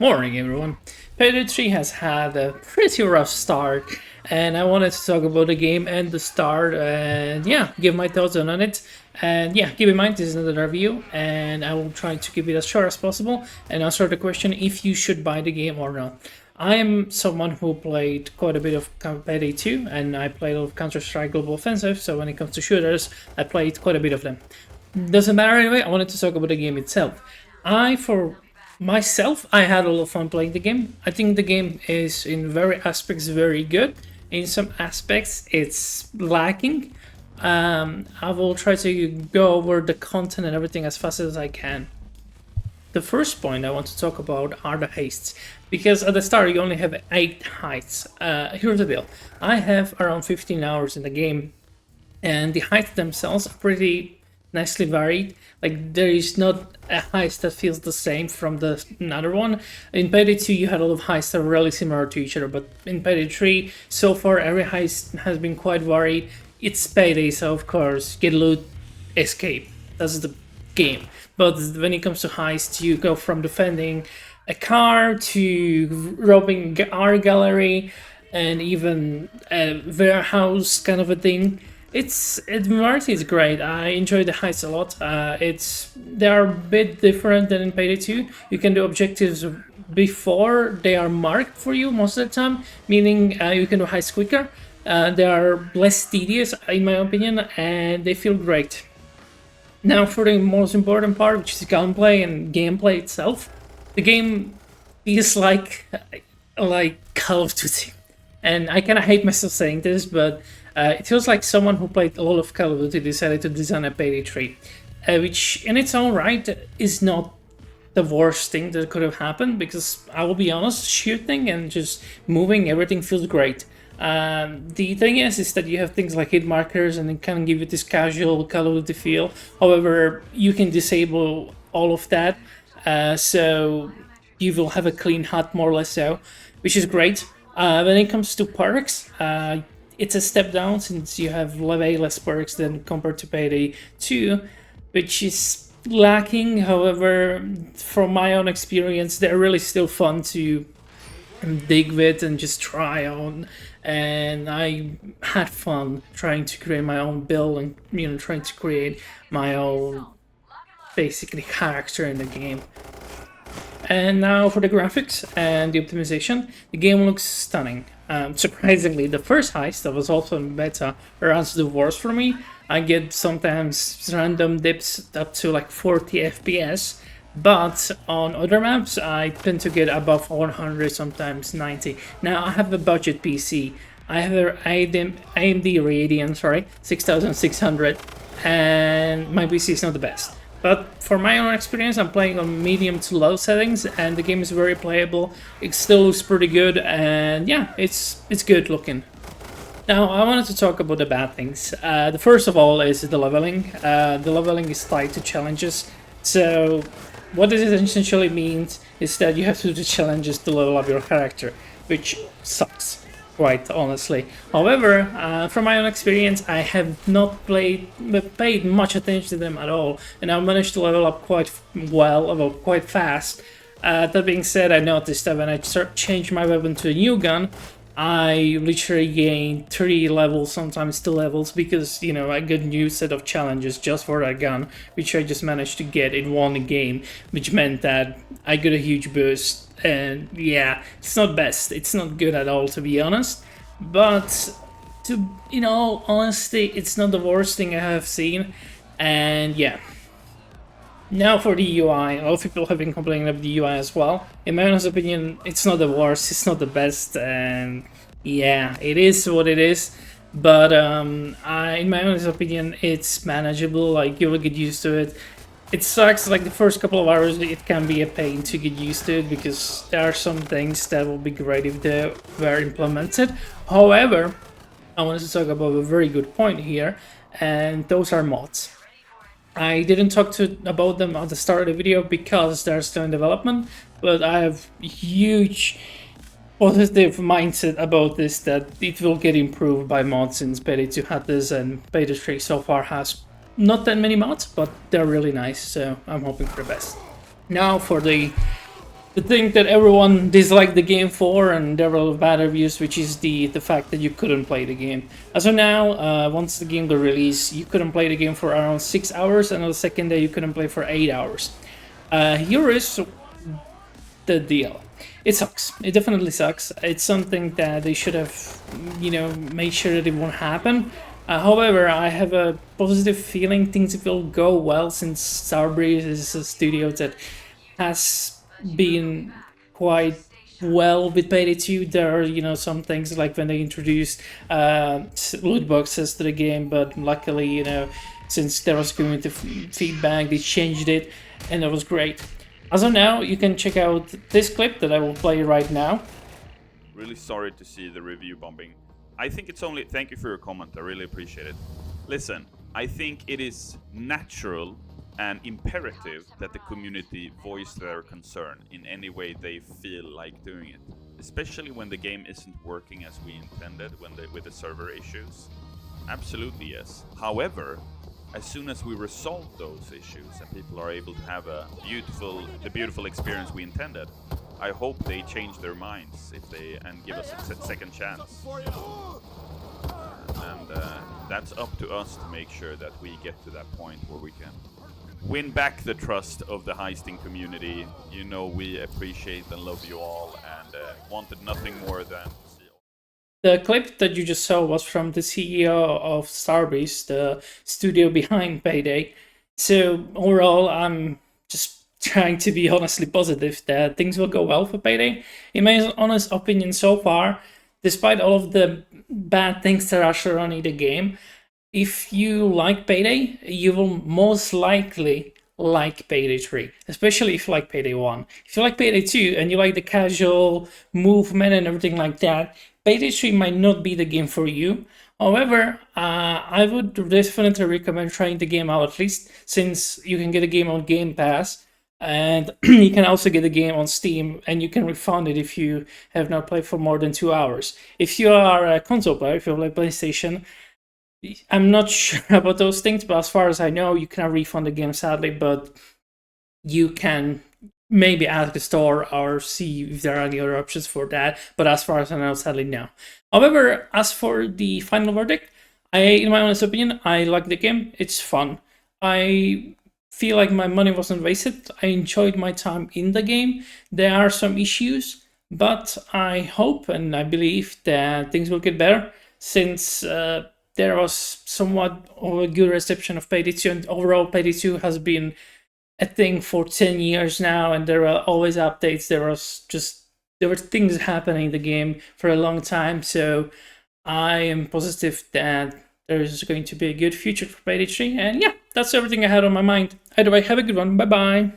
Morning, everyone. PayDay 3 has had a pretty rough start, and I wanted to talk about the game and the start, and yeah, give my thoughts on it. And yeah, keep in mind this is another review, and I will try to keep it as short as possible and answer the question if you should buy the game or not. I am someone who played quite a bit of PayDay 2, and I played a lot of Counter-Strike Global Offensive, so when it comes to shooters, I played quite a bit of them. Doesn't matter anyway, I wanted to talk about the game itself. For myself, I had a lot of fun playing the game. I think the game is in very aspects very good. In some aspects, it's lacking. I will try to go over the content and everything as fast as I can. The first point I want to talk about are the heists, because at the start you only have 8 heists. Here's the deal. I have around 15 hours in the game, and the heists themselves are pretty nicely varied. Like, there is not a heist that feels the same from the another one. In Payday 2 you had a lot of heists that are really similar to each other, but in Payday 3 so far every heist has been quite varied. It's Payday, so of course get loot, escape. That's the game. But when it comes to heists, you go from defending a car to robbing art gallery and even a warehouse kind of a thing. Variety is great. I enjoy the heists a lot. They are a bit different than in Payday 2. You can do objectives before they are marked for you most of the time, meaning you can do heists quicker. They are less tedious, in my opinion, and they feel great. Now for the most important part, which is gunplay and gameplay itself. The game feels like Call of Duty. And I kind of hate myself saying this, but it feels like someone who played a lot of Call of Duty decided to design a Payday 3, which in its own right is not the worst thing that could have happened, because I will be honest, shooting and just moving, everything feels great. The thing is that you have things like hit markers and it can give you this casual Call of Duty feel. However, you can disable all of that, so you will have a clean HUD more or less, so, which is great. When it comes to perks, it's a step down since you have way less perks than compared to Payday 2, which is lacking. However, from my own experience, they're really still fun to dig with and just try on, and I had fun trying to create my own build and trying to create my own basically character in the game. And now for the graphics and the optimization. The game looks stunning. Surprisingly, the first heist that was also in beta runs the worst for me. I get sometimes random dips up to like 40 FPS, but on other maps I tend to get above 100, sometimes 90. Now I have a budget PC. I have an AMD Radeon, 6600, and my PC is not the best. But for my own experience, I'm playing on medium to low settings, and the game is very playable. It still looks pretty good, and yeah, it's good looking. Now, I wanted to talk about the bad things. The first of all is the leveling. The leveling is tied to challenges. So, what this essentially means is that you have to do the challenges to level up your character, which sucks, quite honestly. However, from my own experience, I have not paid much attention to them at all, and I managed to level up quite well, quite fast. That being said, I noticed that when I changed my weapon to a new gun, I literally gained 3 levels, sometimes 2 levels, because, I got a new set of challenges just for that gun, which I just managed to get in one game, which meant that I got a huge boost. And yeah, it's not best, it's not good at all, to be honest, but in all honesty, it's not the worst thing I have seen. And yeah, now for the UI. A lot of people have been complaining of the UI as well. In my honest opinion, it's not the worst, it's not the best, and yeah, it is what it is. But in my honest opinion, it's manageable. Like, you will get used to it. It sucks, like the first couple of hours it can be a pain to get used to it, because there are some things that will be great if they were implemented. However, I wanted to talk about a very good point here, and those are mods. I didn't talk about them at the start of the video because they're still in development, but I have huge positive mindset about this, that it will get improved by mods, since Payday 2 had this and Payday 3 so far has not that many mods, but they're really nice, so I'm hoping for the best. Now for the the thing that everyone disliked the game for, and there were bad reviews, which is the fact that you couldn't play the game. As of now, once the game got released, you couldn't play the game for around 6 hours, and on the second day you couldn't play for 8 hours. Here is the deal. It sucks. It definitely sucks. It's something that they should have, made sure that it won't happen. However, I have a positive feeling things will go well, since Starbreeze is a studio that has been quite well with Payday 2. There are, some things like when they introduced loot boxes to the game, but luckily, since there was community feedback, they changed it, and it was great. As of now, you can check out this clip that I will play right now. Really sorry to see the review bombing. I think it's only... Thank you for your comment, I really appreciate it. Listen, I think it is natural and imperative that the community voice their concern in any way they feel like doing it. Especially when the game isn't working as we intended, with the server issues. Absolutely yes. However, as soon as we resolve those issues and people are able to have the beautiful experience we intended, I hope they change their minds and give us a second chance. And that's up to us to make sure that we get to that point where we can win back the trust of the heisting community. We appreciate and love you all, and wanted nothing more than to see. The clip that you just saw was from the CEO of Starbreeze, the studio behind Payday. So overall, I'm just trying to be honestly positive that things will go well for Payday. In my honest opinion so far, despite all of the bad things that are surrounding the game, if you like Payday, you will most likely like Payday 3, especially if you like Payday 1. If you like Payday 2 and you like the casual movement and everything like that, Payday 3 might not be the game for you. However, I would definitely recommend trying the game out, at least since you can get a game on Game Pass, and you can also get the game on Steam, and you can refund it if you have not played for more than 2 hours. If you are a console player, if you play PlayStation, I'm not sure about those things, but as far as I know, you cannot refund the game, sadly, but you can maybe ask the store or see if there are any other options for that, but as far as I know, sadly, no. However, as for the final verdict, in my honest opinion, I like the game. It's fun. I feel like my money wasn't wasted. I enjoyed my time in the game. There are some issues, but I hope and I believe that things will get better, since there was somewhat of a good reception of Payday 2, and overall Payday 2 has been a thing for 10 years now, and there are always updates. There were things happening in the game for a long time, so I am positive that there is going to be a good future for Payday 3, and yeah, that's everything I had on my mind. Either way, have a good one, bye bye.